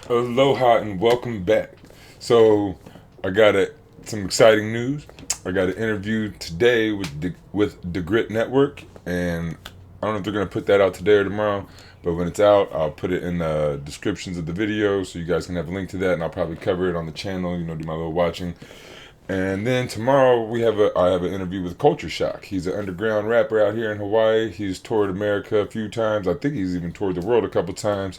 Aloha and welcome back. So, I got some exciting news. I got an interview today with the Grit Network, and I don't know if they're gonna put that out today or tomorrow. But when it's out, I'll put it in the descriptions of the video so you guys can have a link to that, and I'll probably cover it on the channel. Do my little watching. And then tomorrow I have an interview with Culture Shock. He's an underground rapper out here in Hawaii. He's toured America a few times. I think he's even toured the world a couple times.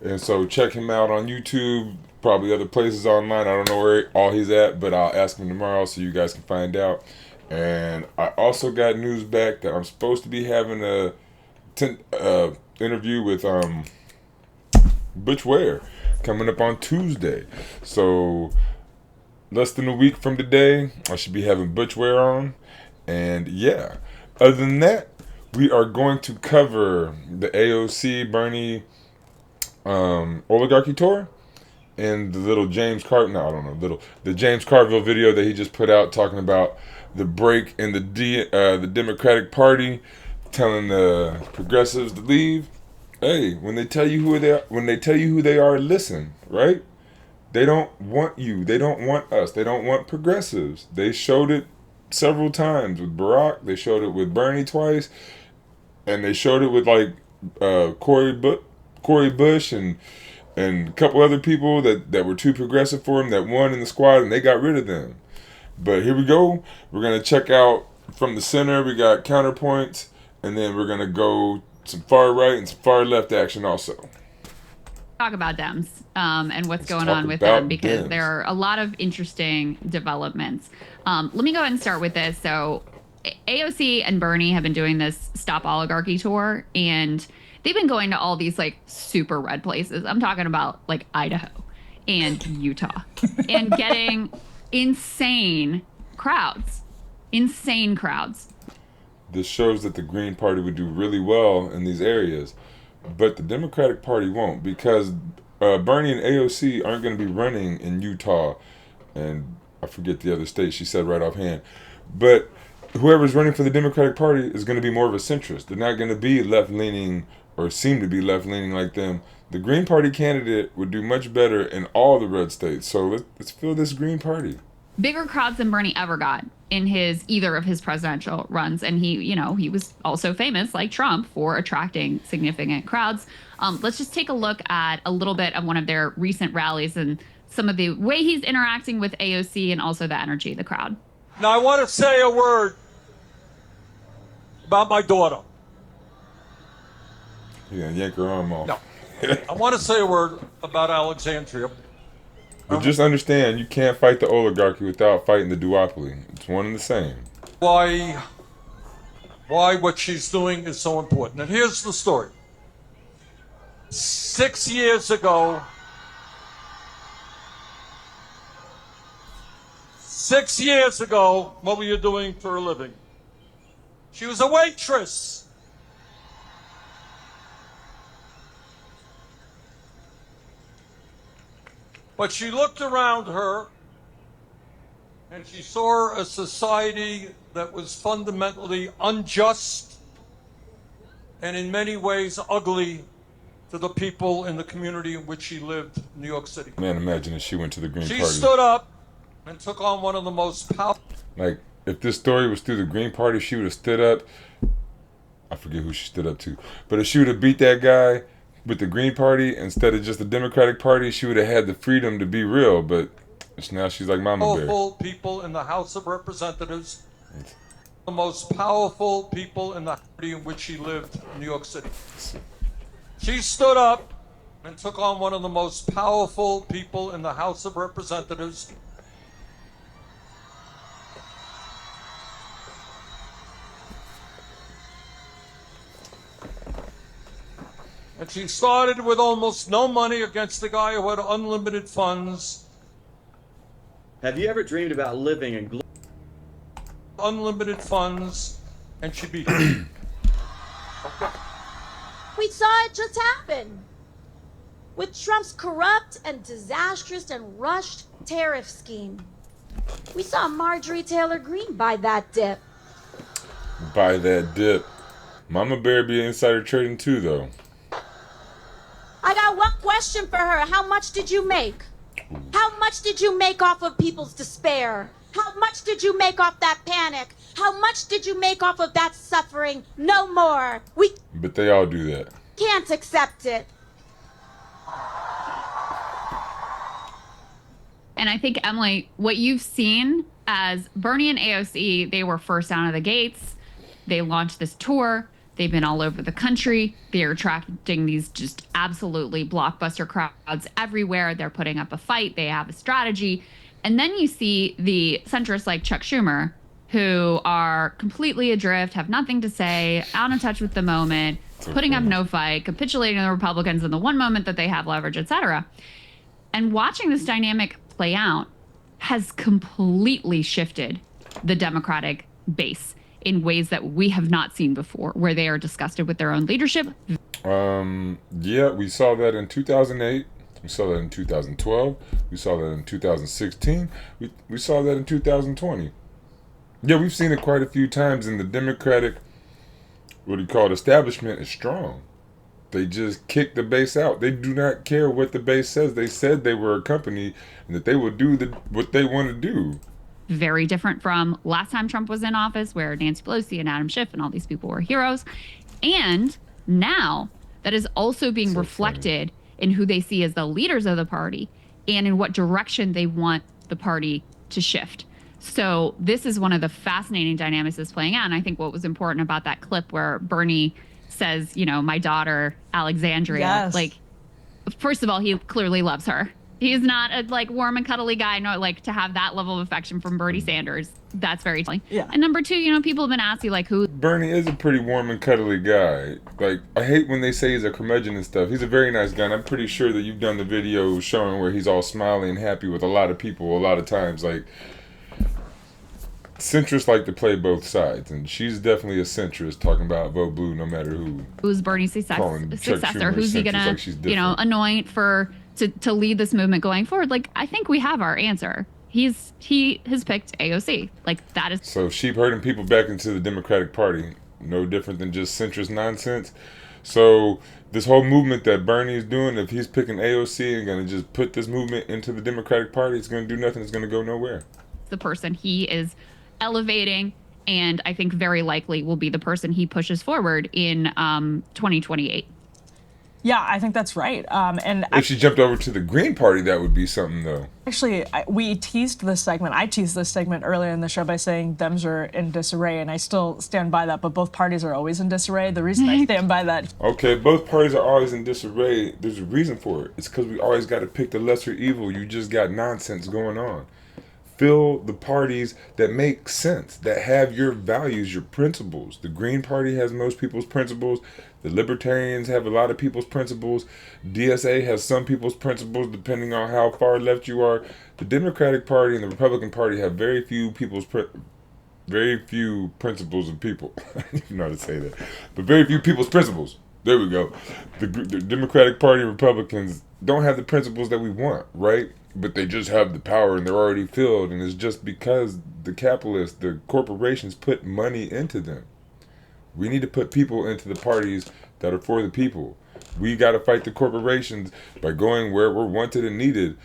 And so check him out on YouTube, probably other places online. I don't know where all he's at, but I'll ask him tomorrow so you guys can find out. And I also got news back that I'm supposed to be having a interview with Butch Ware coming up on Tuesday. So less than a week from today, I should be having Butch Ware on. And yeah, other than that, we are going to cover the AOC Bernie oligarchy tour and the little the James Carvel video that he just put out talking about the break in the Democratic Party, telling the progressives to leave. Hey, when they tell you who they are, listen, right? They don't want you. They don't want us. They don't want progressives. They showed it several times with Barack. They showed it with Bernie twice, and they showed it with like Cory Bush and a couple other people that were too progressive for him that won in the squad, and they got rid of them. But here we go. We're gonna check out from the center. We got counterpoints, and then we're gonna go some far right and some far left action also. Talk about Dems and what's Let's going talk on with them, about because Dems. there are a lot of interesting developments. Let me go ahead and start with this. So AOC and Bernie have been doing this Stop Oligarchy tour, and they've been going to all these like super red places. I'm talking about like Idaho and Utah and getting insane crowds. Insane crowds. This shows that the Green Party would do really well in these areas, but the Democratic Party won't, because Bernie and AOC aren't going to be running in Utah, and I forget the other state she said right offhand. But whoever's running for the Democratic Party is going to be more of a centrist. They're not going to be left leaning or seem to be left leaning like them. The Green Party candidate would do much better in all the red states. So let's fill this Green Party. Bigger crowds than Bernie ever got in either of his presidential runs. And he was also famous, like Trump, for attracting significant crowds. Let's just take a look at a little bit of one of their recent rallies and some of the way he's interacting with AOC and also the energy of the crowd. Now, I want to say a word about my daughter. Yeah, yank her arm off. No. I want to say a word about Alexandria. But just understand, you can't fight the oligarchy without fighting the duopoly. It's one and the same. Why what she's doing is so important. And here's the story. 6 years ago, what were you doing for a living? She was a waitress. But she looked around her and she saw a society that was fundamentally unjust and in many ways ugly to the people in the community in which she lived, New York City. Man, imagine if she went to the Green She Party. stood up and took on one of the most powerful... Like, if this story was through the Green Party, she would have stood up. I forget who she stood up to. But if she would have beat that guy with the Green Party instead of just the Democratic Party, she would have had the freedom to be real. But now she's like Mama Bear. Powerful people in the House of Representatives, the most powerful people in the community in which she lived, New York City. She stood up and took on one of the most powerful people in the House of Representatives. And she started with almost no money against a guy who had unlimited funds. Have you ever dreamed about living in Unlimited funds, and she beat him. Okay. We saw it just happen with Trump's corrupt and disastrous and rushed tariff scheme. We saw Marjorie Taylor Greene buy that dip. Buy that dip. Mama Bear be insider trading too, though. I got one question for her. How much did you make? How much did you make off of people's despair? How much did you make off that panic? How much did you make off of that suffering? No more. We But they all do that. can't accept it. And I think, Emily, what you've seen as Bernie and AOC, they were first out of the gates. They launched this tour. They've been all over the country. They're attracting these just absolutely blockbuster crowds everywhere. They're putting up a fight. They have a strategy. And then you see the centrists like Chuck Schumer, who are completely adrift, have nothing to say, out of touch with the moment, putting up no fight, capitulating to the Republicans in the one moment that they have leverage, et cetera. And watching this dynamic play out has completely shifted the Democratic base in ways that we have not seen before, where they are disgusted with their own leadership. Yeah, we saw that in 2008. We saw that in 2012. We saw that in 2016. We saw that in 2020. Yeah, we've seen it quite a few times, and the Democratic, what do you call it, establishment is strong. They just kick the base out. They do not care what the base says. They said they were a company and that they would do what they want to do. Very different from last time Trump was in office, where Nancy Pelosi and Adam Schiff and all these people were heroes. And now that is also being reflected in who they see as the leaders of the party and in what direction they want the party to shift. So this is one of the fascinating dynamics that's playing out. And I think what was important about that clip where Bernie says, you know, my daughter, Alexandria, Yes. like, first of all, he clearly loves her. He's not a like warm and cuddly guy. No, like to have that level of affection from Bernie Sanders, that's very telling. Yeah. And number two, you know, people have been asking like who. Bernie is a pretty warm and cuddly guy. Like, I hate when they say he's a curmudgeon and stuff. He's a very nice guy, and I'm pretty sure that you've done the video showing where he's all smiling and happy with a lot of people a lot of times. Like, centrists like to play both sides, and she's definitely a centrist, talking about vote blue no matter who. Who's Bernie's Calling Chuck successor? Schumer Who's he centrist gonna, like she's you know, different. anoint for to lead this movement going forward? Like, I think we have our answer. He has picked AOC. Like, that is. So sheep herding people back into the Democratic Party, no different than just centrist nonsense. So this whole movement that Bernie is doing, if he's picking AOC and going to just put this movement into the Democratic Party, it's going to do nothing. It's going to go nowhere. The person he is elevating, and I think very likely will be the person he pushes forward in 2028. Yeah, I think that's right. And If she jumped over to the Green Party, that would be something, though. actually, we teased this segment. I teased this segment earlier in the show by saying Dems are in disarray, and I still stand by that. But both parties are always in disarray. The reason I stand by that. Okay, both parties are always in disarray. There's a reason for it. It's because we always got to pick the lesser evil. You just got nonsense going on. Fill the parties that make sense, that have your values, your principles. The Green Party has most people's principles. The Libertarians have a lot of people's principles. DSA has some people's principles, depending on how far left you are. The Democratic Party and the Republican Party have very few principles of people. I don't even know how to say that, but very few people's principles. There we go. The Democratic Party and Republicans don't have the principles that we want, right? But they just have the power and they're already filled, and it's just because the capitalists, the corporations put money into them. We need to put people into the parties that are for the people. We got to fight the corporations by going where we're wanted and needed,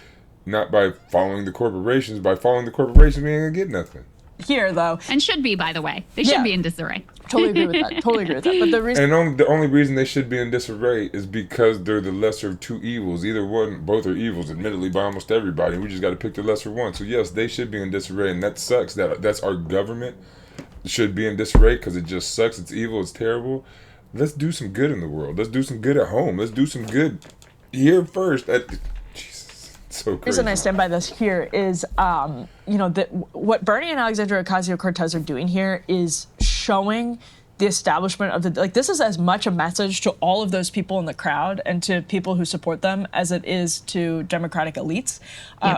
not by following the corporations. By following the corporations, we ain't gonna get nothing. Here, though, And should be, by the way. They should Yeah. be in disarray. totally agree with that. Totally agree with that. But the reason. And the only reason they should be in disarray is because they're the lesser of two evils. Either one, both are evils, admittedly, by almost everybody. We just got to pick the lesser one. So yes, they should be in disarray, and that sucks. That's our government should be in disarray because it just sucks. It's evil. It's terrible. Let's do some good in the world. Let's do some good at home. Let's do some good here first. Jesus, it's so The crazy. reason I stand by this here is, that what Bernie and Alexandria Ocasio-Cortez are doing here is showing the establishment of this is as much a message to all of those people in the crowd and to people who support them as it is to Democratic elites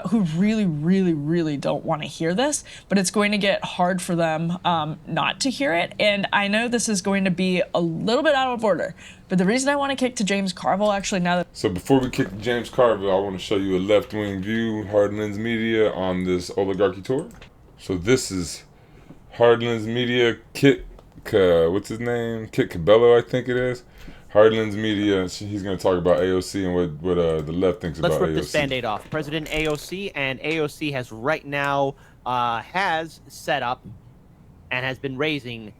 who really, really, really don't want to hear this. But it's going to get hard for them not to hear it. And I know this is going to be a little bit out of order. But the reason I want to kick to James Carvel, actually, now that So before we kick to James Carvel, I want to show you a left-wing view, Hardlens Media, on this oligarchy tour. So this is Hardlens Media, what's his name? Kit Cabello, I think it is. Hardlens Media. He's going to talk about AOC and what the left thinks Let's about rip AOC. this Band-Aid off. President AOC, and AOC has right now has set up and has been raising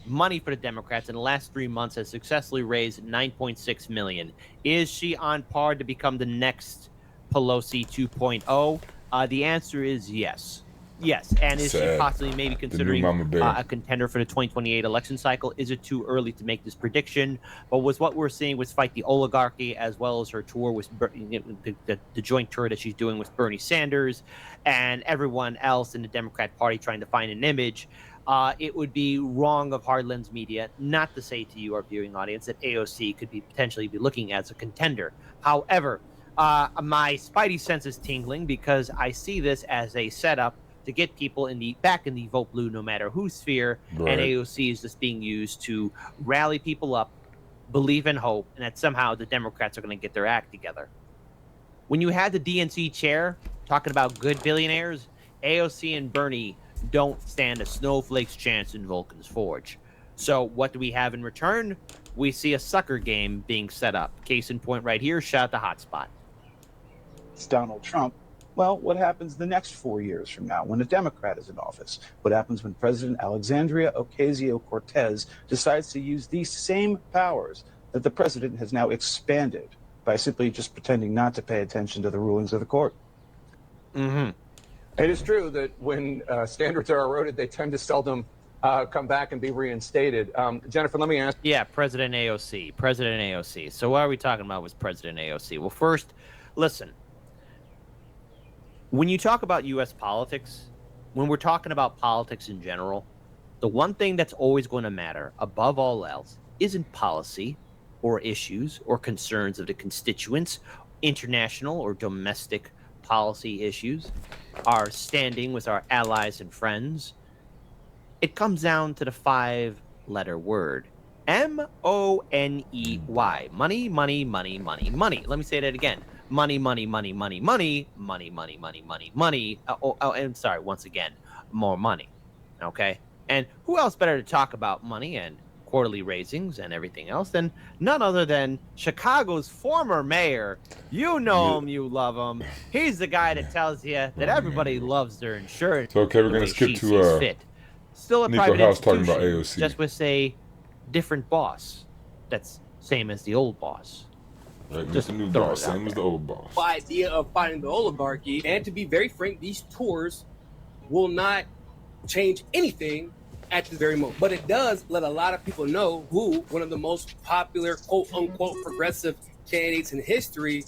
money for the Democrats in the last 3 months, has successfully raised $9.6 million. Is she on par to become the next Pelosi 2.0? The answer is yes. Yes, and is she possibly maybe considering a contender for the 2028 election cycle? Is it too early to make this prediction? But what we're seeing was Fight the Oligarchy, as well as her tour with the joint tour that she's doing with Bernie Sanders and everyone else in the Democrat Party trying to find an image. It would be wrong of Hardlens Media not to say to you, our viewing audience, that AOC could be potentially be looking as a contender. However, my spidey sense is tingling because I see this as a setup to get people back in the vote blue no matter who sphere, right. And AOC is just being used to rally people up, believe in hope, and that somehow the Democrats are going to get their act together. When you had the DNC chair talking about good billionaires, AOC and Bernie don't stand a snowflake's chance in Vulcan's Forge. So what do we have in return? We see a sucker game being set up. Case in point right here, shout out to Hotspot. It's Donald Trump. Well, what happens the next 4 years from now when a Democrat is in office? What happens when President Alexandria Ocasio-Cortez decides to use these same powers that the president has now expanded by simply just pretending not to pay attention to the rulings of the court? Mm-hmm. It is true that when standards are eroded, they tend to seldom come back and be reinstated. Jennifer, let me ask. Yeah, President AOC. So what are we talking about with President AOC? Well, first, listen. When you talk about U.S. politics, when we're talking about politics in general, the one thing that's always going to matter above all else isn't policy or issues or concerns of the constituents, international or domestic policy issues, our standing with our allies and friends. It comes down to the 5-letter word, M-O-N-E-Y. Money, money, money, money, money. Let me say that again. Money, money, money, money, money, money, money, money, money, money. And sorry, once again, more money. Okay? And who else better to talk about money and quarterly raisings and everything else than none other than Chicago's former mayor. You know him, you love him. He's the guy that tells you that everybody loves their insurance. So, okay, we're going to skip to still a Nico private House talking institution, about AOC. just with a different boss. That's same as the old boss. Right, just a new boss, same as the old boss. The idea of fighting the oligarchy, and to be very frank, these tours will not change anything at this very moment. But it does let a lot of people know who one of the most popular, quote unquote, progressive candidates in history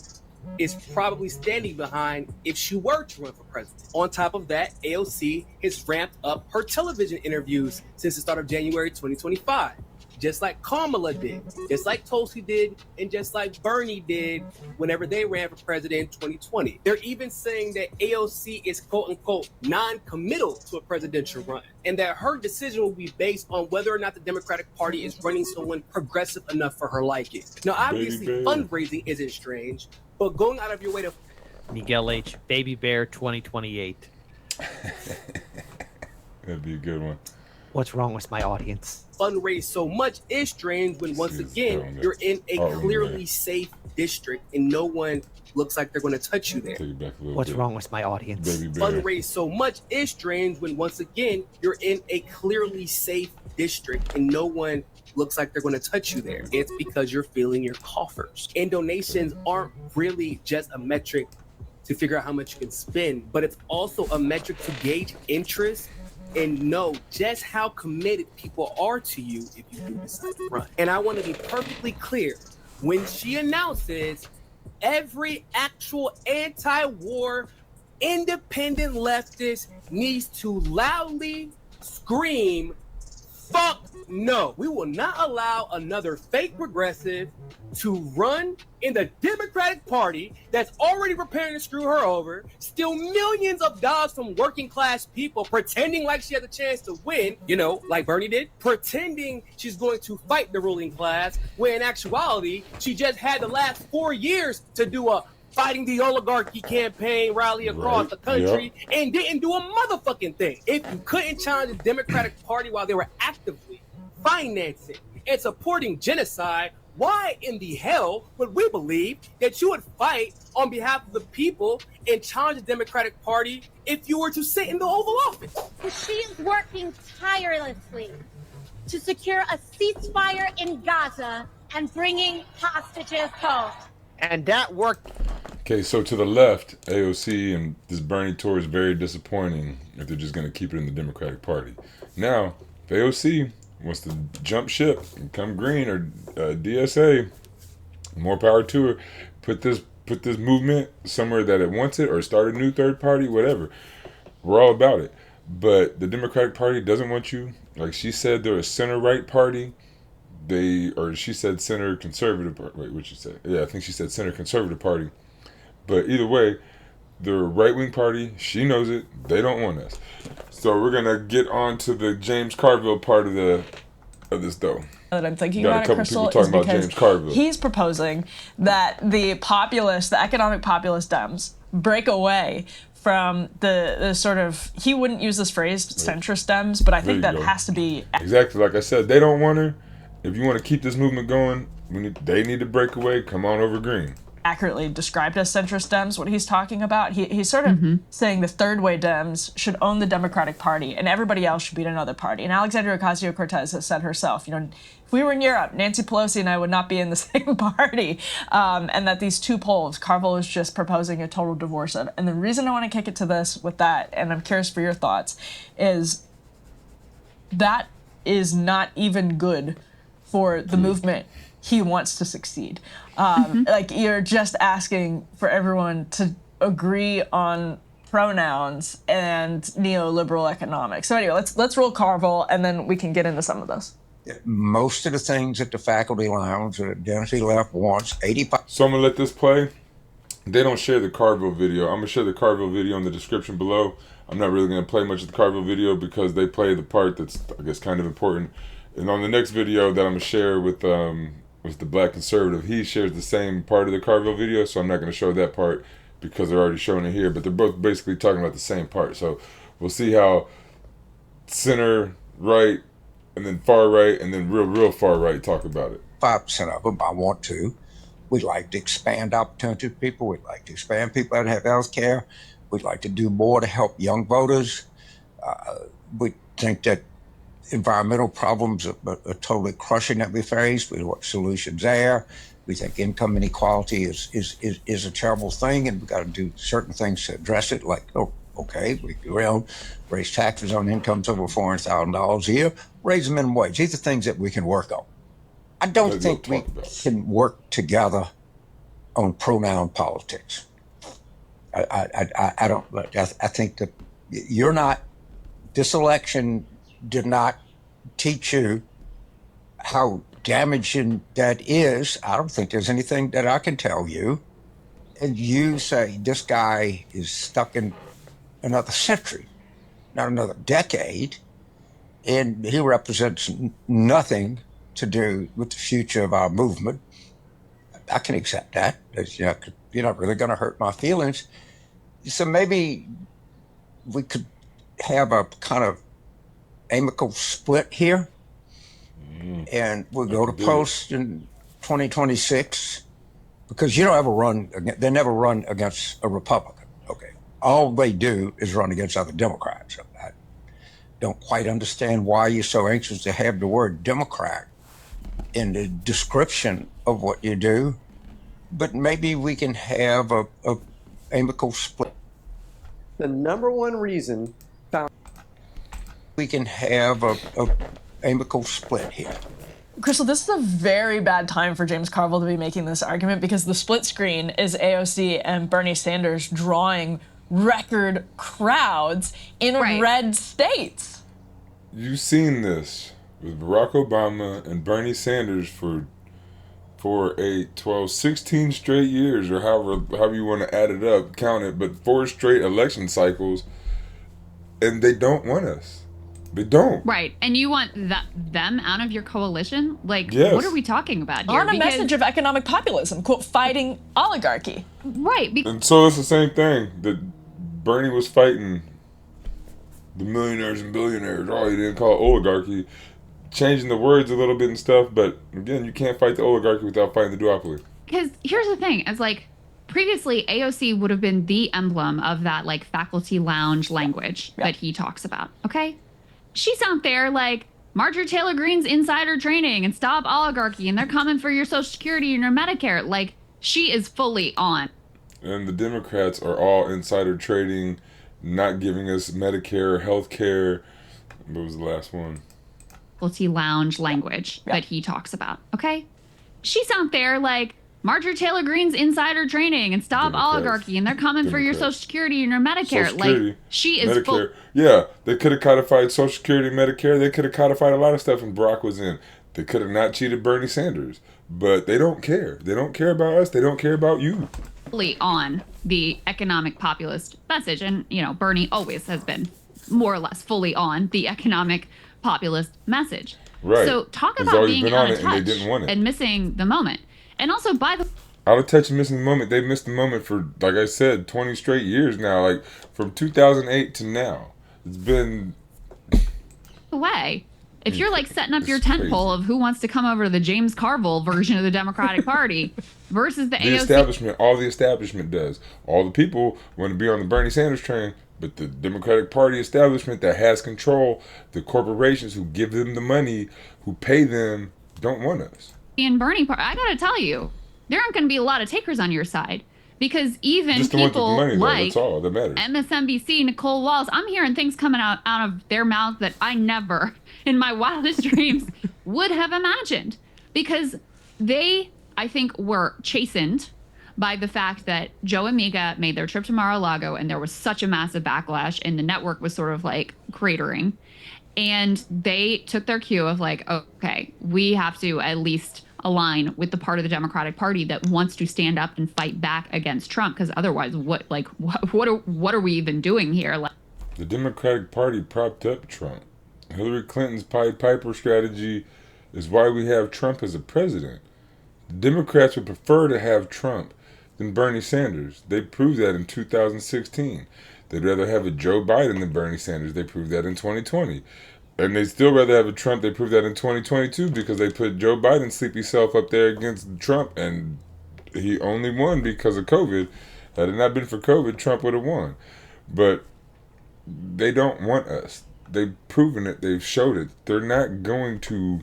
is probably standing behind if she were to run for president. On top of that, AOC has ramped up her television interviews since the start of January 2025. Just like Kamala did, just like Tulsi did, and just like Bernie did whenever they ran for president in 2020. They're even saying that AOC is quote-unquote non-committal to a presidential run, and that her decision will be based on whether or not the Democratic Party is running someone progressive enough for her liking. Now, obviously, fundraising isn't strange, but going out of your way to... Miguel H., Baby Bear 2028. That'd be a good one. What's wrong with my audience? Fundraise so much is strange when once again you're in a clearly safe district and no one looks like they're going to touch you there. What's wrong with my audience? Fundraise so much is strange when once again you're in a clearly safe district and no one looks like they're going to touch you there. It's because you're filling your coffers. And donations aren't really just a metric to figure out how much you can spend, but it's also a metric to gauge interest and know just how committed people are to you if you do decide to run. And I want to be perfectly clear. When she announces every actual anti-war independent leftist needs to loudly scream, fuck no. We will not allow another fake progressive to run in the Democratic Party that's already preparing to screw her over, steal millions of dollars from working class people, pretending like she has a chance to win, you know, like Bernie did, pretending she's going to fight the ruling class, when in actuality, she just had the last 4 years to do a fighting the oligarchy campaign rally across the country and didn't do a motherfucking thing. If you couldn't challenge the Democratic Party while they were actively financing and supporting genocide, why in the hell would we believe that you would fight on behalf of the people and challenge the Democratic Party if you were to sit in the Oval Office? She is working tirelessly to secure a ceasefire in Gaza and bringing hostages home. And that worked. Okay, so to the left, AOC and this Bernie tour is very disappointing if they're just going to keep it in the Democratic Party. Now, if AOC wants to jump ship and come green or DSA, more power to her. Put this movement somewhere that it wants it, or start a new third party, whatever. We're all about it. But the Democratic Party doesn't want you. Like she said, they're a center-right party. She said center conservative party. Wait, what'd she say? Yeah, I think she said center conservative party. But either way, they're a right-wing party. She knows it. They don't want us. So we're gonna get on to the James Carvel part of this though. That I'm thinking Got about a it, couple Crystal, people is talking about because James Carvel. he's proposing that the economic populist Dems break away from the sort of, he wouldn't use this phrase, centrist Dems, but I think that has to be... Exactly, like I said, they don't want her. If you want to keep this movement going, they need to break away, come on over green. Accurately described as centrist Dems, what he's talking about. He's sort of saying the third way Dems should own the Democratic Party and everybody else should be in another party. And Alexandria Ocasio-Cortez has said herself, if we were in Europe, Nancy Pelosi and I would not be in the same party. And that these two polls, Carvel is just proposing a total divorce of. And the reason I want to kick it to this with that, and I'm curious for your thoughts, is that is not even good for the movement he wants to succeed. Like, you're just asking for everyone to agree on pronouns and neoliberal economics. So anyway, let's roll Carvel, and then we can get into some of this. Most of the things at the faculty lounge or at Density Left wants 85. So I'm gonna let this play. They don't share the Carvel video. I'm gonna share the Carvel video in the description below. I'm not really gonna play much of the Carvel video because they play the part that's, I guess, kind of important. And on the next video that I'm gonna share with the Black Conservative, he shares the same part of the Carvel video, so I'm not gonna show that part because they're already showing it here. But they're both basically talking about the same part. So we'll see how center right and then far right and then real far right talk about it. 5% of them I want to. We'd like to expand opportunity for people. We'd like to expand people that have health care. We'd like to do more to help young voters. We think that environmental problems are totally crushing that we face. We want solutions there. We think income inequality is a terrible thing, and we've got to do certain things to address it, like, we raise taxes on incomes over $400,000 a year, raise the minimum wage. These are things that we can work on. I don't think we can work together on pronoun politics. I don't. I think that this election did not teach you how damaging that is. I don't think there's anything that I can tell you. And you say this guy is stuck in another century, not another decade, and he represents nothing to do with the future of our movement. I can accept that. You're not really going to hurt my feelings. So maybe we could have a kind of amicable split here, and we'll go to post in 2026, because you don't ever run. They never run against a Republican. Okay, all they do is run against other Democrats. I don't quite understand why you're so anxious to have the word Democrat in the description of what you do, but maybe we can have a amicable split. The number one reason we can have a amicable split here. Crystal, this is a very bad time for James Carvel to be making this argument, because the split screen is AOC and Bernie Sanders drawing record crowds in red states. You've seen this with Barack Obama and Bernie Sanders for 4, 8, 12, 16 straight years, or however you want to add it up, count it, but 4 straight election cycles, and they don't want us. They don't. Right. And you want them out of your coalition? Like, yes. What are we talking about here? On a message of economic populism, quote, fighting oligarchy. Right. And so it's the same thing that Bernie was fighting the millionaires and billionaires. Oh, he didn't call it oligarchy. changing the words a little bit and stuff. But again, you can't fight the oligarchy without fighting the duopoly. Because here's the thing, it's like previously AOC would have been the emblem of that like faculty lounge language that he talks about. Okay, she's out there like Marjorie Taylor Greene's insider trading and stop oligarchy, and they're coming for your Social Security and your Medicare. Like, she is fully on. And the Democrats are all insider trading, not giving us Medicare, health care. What was the last one? Faculty lounge language that he talks about. Okay, she's out there like Marjorie Taylor Greene's insider trading and stop oligarchy, and they're coming for your Social Security and your Medicare. Like, she is Medicare. Yeah, they could have codified Social Security, Medicare. They could have codified a lot of stuff when Barack was in. They could have not cheated Bernie Sanders, but they don't care. They don't care about us. They don't care about you. Fully on the economic populist message, and you know, Bernie always has been more or less fully on the economic populist message. Right. So talk He's about always being been out on of it, and they touch didn't want it. and missing the moment. And also, by the Out of touch and missing the moment. They've missed the moment for, like I said, 20 straight years now. Like from 2008 to now, it's been way, if you're like setting up your tent pole of who wants to come over to the James Carvel version of the Democratic Party versus the AOC. establishment. All the establishment does. All the people want to be on the Bernie Sanders train, but the Democratic Party establishment that has control, the corporations who give them the money, who pay them, don't want us. And Bernie, I gotta tell you, there aren't going to be a lot of takers on your side, because even Just the ones with the people money, though. like That's all that matters. MSNBC, Nicole Wallace, I'm hearing things coming out of their mouth that I never, in my wildest dreams, would have imagined, because they, I think, were chastened by the fact that Joe and Mika made their trip to Mar-a-Lago, and there was such a massive backlash, and the network was sort of like cratering, and they took their cue of like, okay, we have to at least align with the part of the Democratic Party that wants to stand up and fight back against Trump, because otherwise, what are we even doing here? Like, the Democratic Party propped up Trump. Hillary Clinton's Pied Piper strategy is why we have Trump as a president. The Democrats would prefer to have Trump than Bernie Sanders. They proved that in 2016. They'd rather have a Joe Biden than Bernie Sanders. They proved that in 2020. And they still rather have a Trump. They proved that in 2022 because they put Joe Biden's sleepy self up there against Trump, and he only won because of COVID. Had it not been for COVID, Trump would have won. But they don't want us. They've proven it. They've showed it. They're not going to...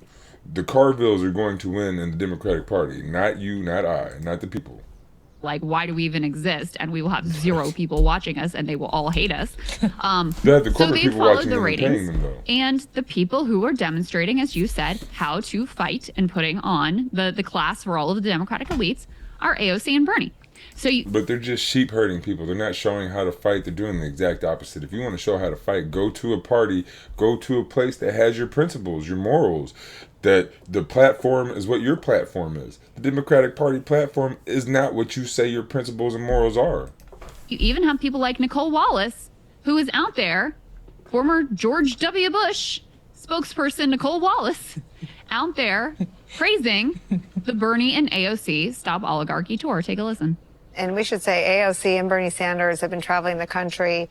The Carvels are going to win in the Democratic Party. Not you, not I, not the people. Like, why do we even exist? And we will have zero people watching us, and they will all hate us. The So they people followed watching the them and paying ratings, them, though. and the people who are demonstrating, as you said, how to fight and putting on the class for all of the Democratic elites are AOC and Bernie. So But they're just sheep herding people. They're not showing how to fight. They're doing the exact opposite. If you want to show how to fight, go to a party, go to a place that has your principles, your morals, that the platform is what your platform is. The Democratic Party platform is not what you say your principles and morals are. you even have people like Nicole Wallace, who is out there, former George W. Bush spokesperson Nicole Wallace, out there praising the Bernie and AOC Stop Oligarchy tour. Take a listen. And we should say AOC and Bernie Sanders have been traveling the country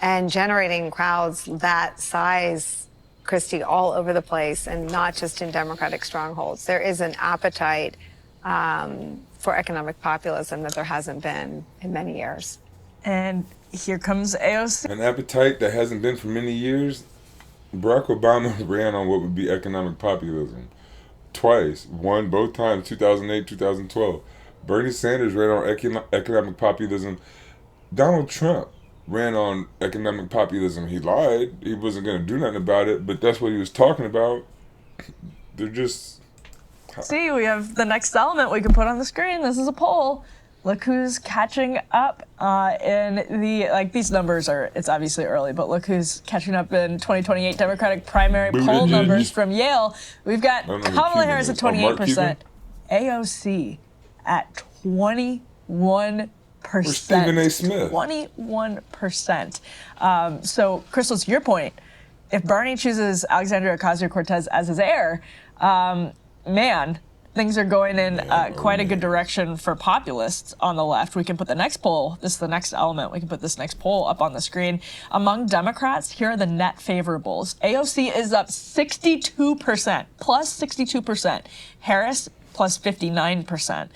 and generating crowds that size, Christy, all over the place, and not just in Democratic strongholds. There is an appetite for economic populism that there hasn't been in many years. And here comes AOC. An appetite that hasn't been for many years. Barack Obama ran on what would be economic populism. Twice. Won both times, 2008, 2012. Bernie Sanders ran on economic populism. Donald Trump ran on economic populism. He lied. He wasn't going to do nothing about it, but that's what he was talking about. They're just... See, we have the next element we can put on the screen. This is a poll. Look who's catching up in the, like, these numbers are, it's obviously early, but look who's catching up in 2028 Democratic primary poll numbers from Yale. We've got Kamala Harris at 28%, AOC at 21%. Or Stephen A. Smith. 21%. So, Crystal, to your point, if Bernie chooses Alexandria Ocasio-Cortez as his heir, man, things are going in quite a good direction for populists on the left. We can put the next poll, this is the next element, we can put this next poll up on the screen. Among Democrats, here are the net favorables. AOC is up 62%, plus 62%. Harris, plus 59%.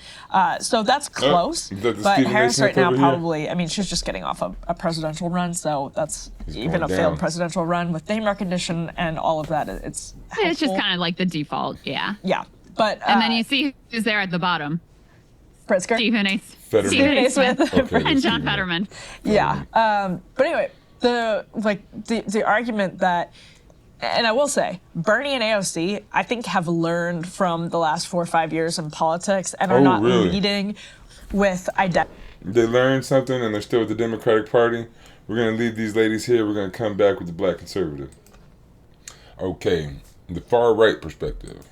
So that's close. But Harris right now probably, I mean, she's just getting off a presidential run, so that's even a failed presidential run with name recognition and all of that. It's helpful. It's just kind of like the default, yeah. Yeah, but and then you see who's there at the bottom. Pritzker, Stephen A. Smith, and John Fetterman. Yeah, but anyway, the argument that. And I will say, Bernie and AOC, I think, have learned from the last 4 or 5 years in politics and are not leading with identity. They learned something and they're still with the Democratic Party. We're going to leave these ladies here. We're going to come back with the black conservative. Okay, the far right perspective.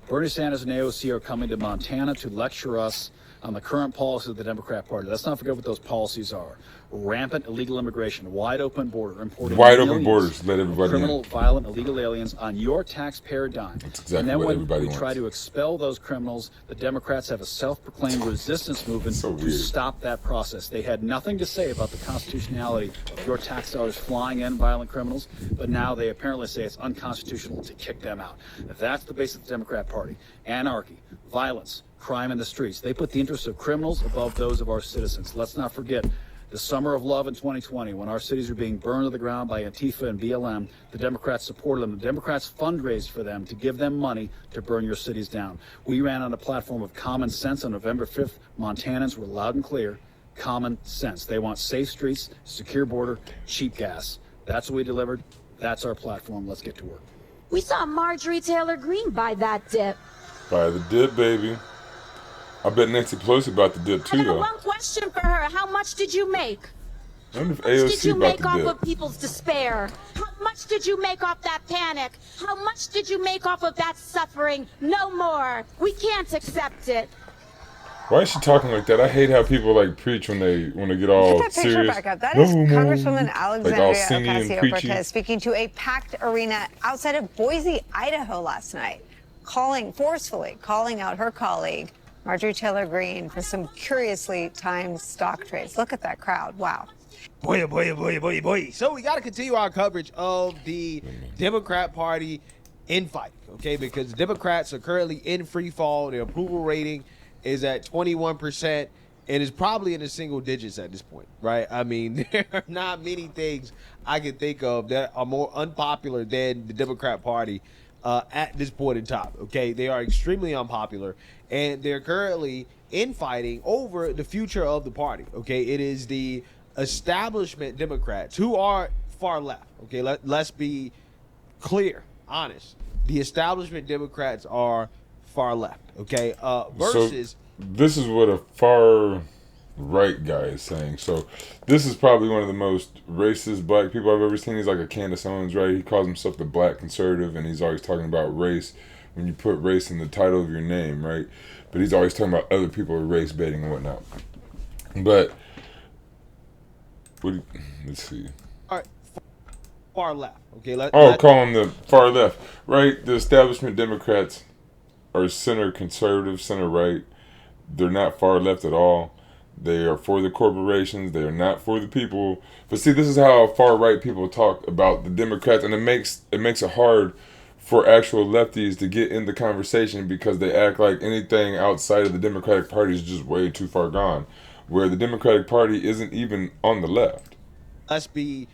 Bernie Sanders and AOC are coming to Montana to lecture us on the current policies of the Democrat Party. Let's not forget what those policies are. Rampant illegal immigration, wide open border, importing wide open borders, let everybody criminal, violent, illegal aliens on your taxpayer dime. That's exactly and then what when everybody we wants. try to expel those criminals, the Democrats have a self-proclaimed resistance movement to stop that process. They had nothing to say about the constitutionality of your tax dollars flying in violent criminals, but now they apparently say it's unconstitutional to kick them out. That's the base of the Democrat Party. Anarchy, violence, crime in the streets. They put the interests of criminals above those of our citizens. Let's not forget the summer of love in 2020, when our cities were being burned to the ground by Antifa and BLM, the Democrats supported them. The Democrats fundraised for them to give them money to burn your cities down. We ran on a platform of common sense on November 5th. Montanans were loud and clear. Common sense. They want safe streets, secure border, cheap gas. That's what we delivered. That's our platform. Let's get to work. We saw Marjorie Taylor Greene buy that dip. Buy the dip, baby. I bet Nancy Pelosi about the dip too, though. One question for her: how much did you make? I wonder if How much AOC did you about make the off dip. of people's despair? How much did you make off that panic? How much did you make off of that suffering? No more. We can't accept it. Why is she talking like that? I hate how people like preach when they get all Put that picture serious. back up. That is Congresswoman Like Alexandria all singing and preachy. Ocasio-Cortez speaking to a packed arena outside of Boise, Idaho last night, forcefully calling out her colleague, Marjorie Taylor Greene, for some curiously timed stock trades. Look at that crowd. Wow. Boy, boy, boy, boy, boy. So we got to continue our coverage of the Democrat Party infighting, okay? Because the Democrats are currently in free fall. Their approval rating is at 21% and is probably in the single digits at this point, right? I mean, there are not many things I can think of that are more unpopular than the Democrat Party at this point in time, okay? They are extremely unpopular, and they're currently infighting over the future of the party, okay? It is the establishment Democrats who are far left, okay? Let's be clear, honest. The establishment Democrats are far left, okay? Versus... So this is what a far right guy is saying. So this is probably one of the most racist black people I've ever seen. He's like a Candace Owens, right? He calls himself the black conservative, and he's always talking about race when you put race in the title of your name, right? But he's always talking about other people race baiting and whatnot. But let's see. All right, far left, okay? Call him the far left, right? The establishment Democrats are center conservative, center right. They're not far left at all. They are for the corporations. They are not for the people. But see, this is how far right people talk about the Democrats, and it makes it hard for actual lefties to get in the conversation because they act like anything outside of the Democratic Party is just way too far gone, where the Democratic Party isn't even on the left. Let's be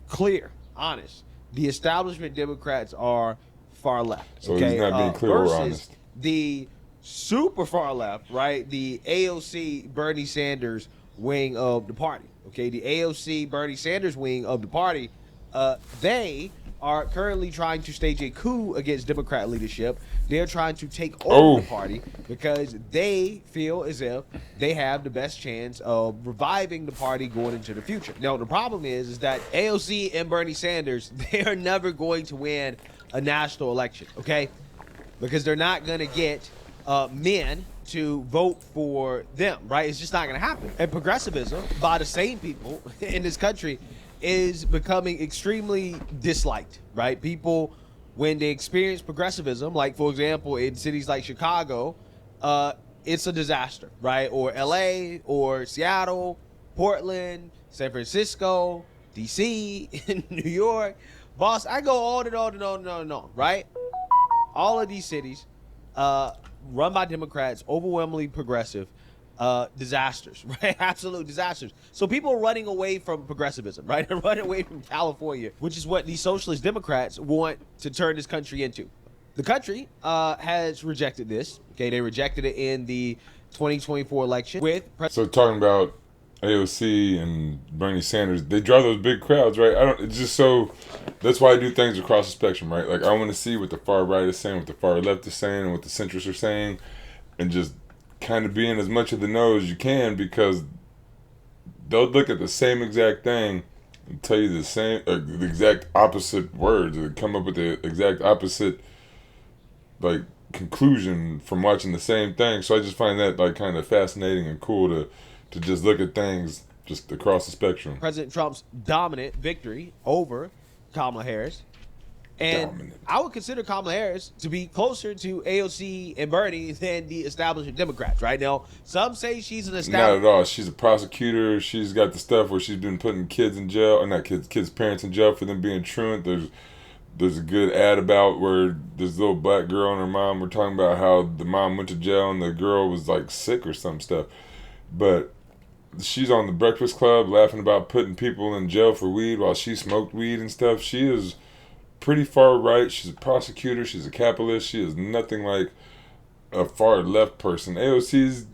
clear, honest. The establishment Democrats are far left. So okay? he's not being clear or versus honest. The super far left, right? The AOC Bernie Sanders wing of the party. Okay, the AOC Bernie Sanders wing of the party, they are currently trying to stage a coup against Democrat leadership. They're trying to take over the party because they feel as if they have the best chance of reviving the party going into the future. Now, the problem is that AOC and Bernie Sanders, they are never going to win a national election, okay? Because they're not going to get men to vote for them, right? It's just not going to happen. And progressivism, by the same people in this country, is becoming extremely disliked, right? People, when they experience progressivism, like, for example, in cities like Chicago, it's a disaster, right? Or LA, or Seattle, Portland, San Francisco, DC, New York, Boston. I go on and on and on and on and on, right? All of these cities, run by Democrats, overwhelmingly progressive, disasters, right? Absolute disasters. So people are running away from progressivism, right? They're running away from California, which is what these socialist Democrats want to turn this country into. The country has rejected this. Okay, they rejected it in the 2024 election with. So talking about AOC and Bernie Sanders, they draw those big crowds, right? It's just so. That's why I do things across the spectrum, right? Like I want to see what the far right is saying, what the far left is saying, and what the centrists are saying, and just kind of being as much of the know as you can, because they'll look at the same exact thing and tell you the exact opposite words, or come up with the exact opposite like conclusion from watching the same thing. So I just find that like kind of fascinating and cool to just look at things just across the spectrum. President Trump's dominant victory over Kamala Harris. And I would consider Kamala Harris to be closer to AOC and Bernie than the establishment Democrats right now. Some say she's an establishment. Not at all. She's a prosecutor. She's got the stuff where she's been putting kids in jail, or not kids' parents in jail for them being truant. There's a good ad about where this little black girl and her mom were talking about how the mom went to jail and the girl was like sick or some stuff. But she's on the Breakfast Club laughing about putting people in jail for weed while she smoked weed and stuff. She is pretty far right. She's a prosecutor. She's a capitalist. She is nothing like a far left person. AOC's,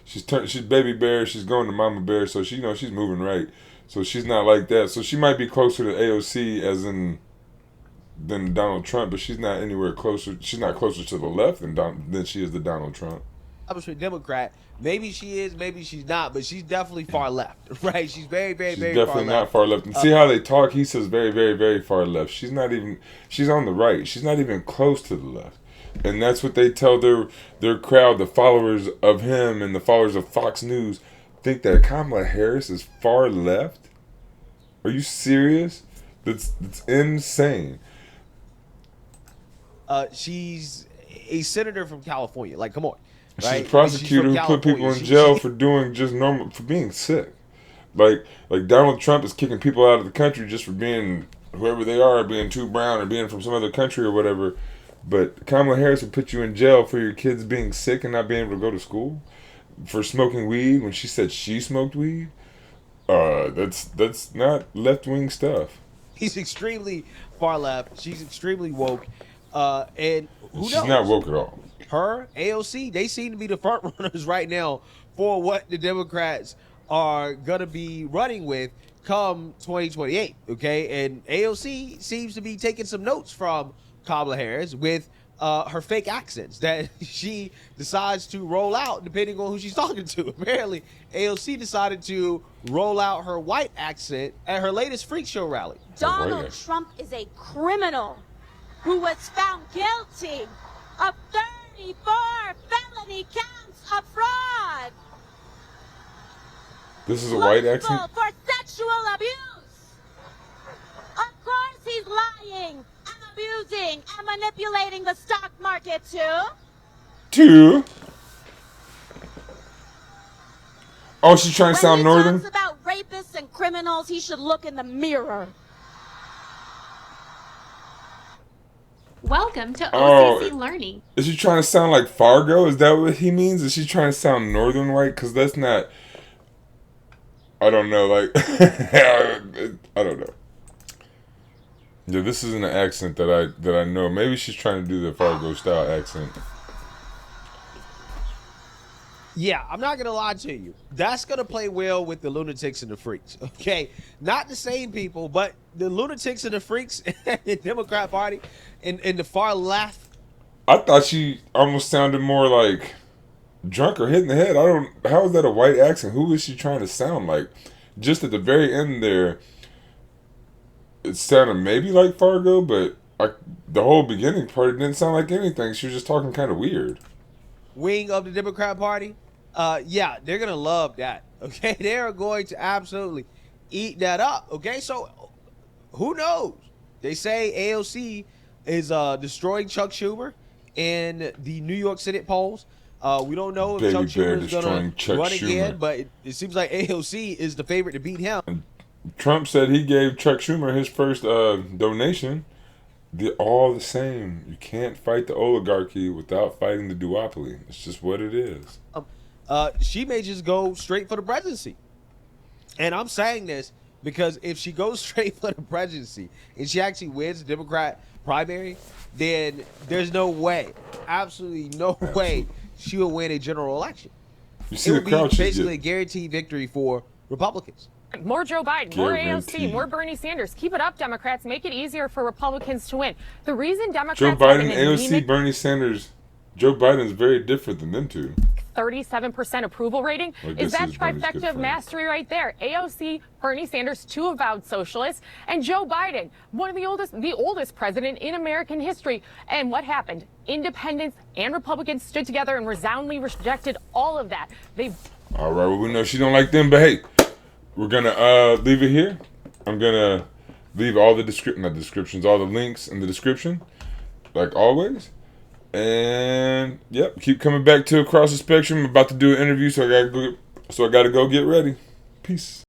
she's baby bear. She's going to mama bear. So she's moving right. So she's not like that. So she might be closer to AOC than Donald Trump, but she's not anywhere closer. She's not closer to the left than she is to Donald Trump. Establishment Democrat. Maybe she is, maybe she's not, but she's definitely far left, right? She's very, very, very far left. Definitely not far left. And see how they talk? He says very, very, very far left. She's on the right. She's not even close to the left. And that's what they tell their crowd, the followers of him and the followers of Fox News, think that Kamala Harris is far left? Are you serious? That's insane. She's a senator from California. Like, come on. Right? She's a prosecutor who put people in jail for being sick. Like Donald Trump is kicking people out of the country just for being whoever they are, being too brown or being from some other country or whatever. But Kamala Harris would put you in jail for your kids being sick and not being able to go to school, for smoking weed when she said she smoked weed. That's not left-wing stuff. He's extremely far left. She's extremely woke. And who knows? She's not woke at all. Her, AOC, they seem to be the front runners right now for what the Democrats are going to be running with come 2028, okay? And AOC seems to be taking some notes from Kamala Harris with her fake accents that she decides to roll out depending on who she's talking to. Apparently, AOC decided to roll out her white accent at her latest freak show rally. Donald Trump is a criminal who was found guilty of 34 felony counts of fraud. This is a white accent? For sexual abuse. Of course he's lying and abusing and manipulating the stock market too. Oh, she's trying to sound northern? When he talks about rapists and criminals, he should look in the mirror. Welcome to OCC Learning. Is she trying to sound like Fargo? Is that what he means? Is she trying to sound northern white? Because that's not... I don't know, like... I don't know. Yeah, this isn't an accent that I know. Maybe she's trying to do the Fargo style accent. Yeah, I'm not going to lie to you. That's going to play well with the lunatics and the freaks, okay? Not the same people, but the lunatics and the freaks in the Democrat Party and the far left. I thought she almost sounded more like drunk or hit in the head. How is that a white accent? Who is she trying to sound like? Just at the very end there, it sounded maybe like Fargo, but the whole beginning part didn't sound like anything. She was just talking kind of weird. Wing of the Democrat Party, yeah, they're gonna love that. Okay, they are going to absolutely eat that up. Okay, so who knows? They say AOC is destroying Chuck Schumer in the New York Senate polls. We don't know if Baby Chuck Bear Schumer is going destroying to Chuck run again, Schumer. but it seems like AOC is the favorite to beat him. Trump said he gave Chuck Schumer his first donation. They're all the same. You can't fight the oligarchy without fighting the duopoly. It's just what it is. She may just go straight for the presidency. And I'm saying this because if she goes straight for the presidency and she actually wins the Democrat primary, then there's no way, absolutely no way she will win a general election. You see it the would crowd be she's basically a getting. guaranteed victory for Republicans. More Joe Biden, more Guaranteed. AOC, more Bernie Sanders. Keep it up, Democrats. Make it easier for Republicans to win. The reason Democrats Joe have Biden, an AOC, anemic Bernie Sanders. Joe Biden is very different than them two. 37% approval rating Well, is this that is Bernie's good trifecta of friend. mastery right there. AOC, Bernie Sanders, two avowed socialists, and Joe Biden, one of the oldest president in American history. And what happened? Independents and Republicans stood together and resoundingly rejected all of that. All right, well, we know she don't like them, but hey, we're gonna leave it here. I'm gonna leave all the all the links in the description, like always. And yep, keep coming back to Across the Spectrum. I'm about to do an interview, so I gotta go get ready. Peace.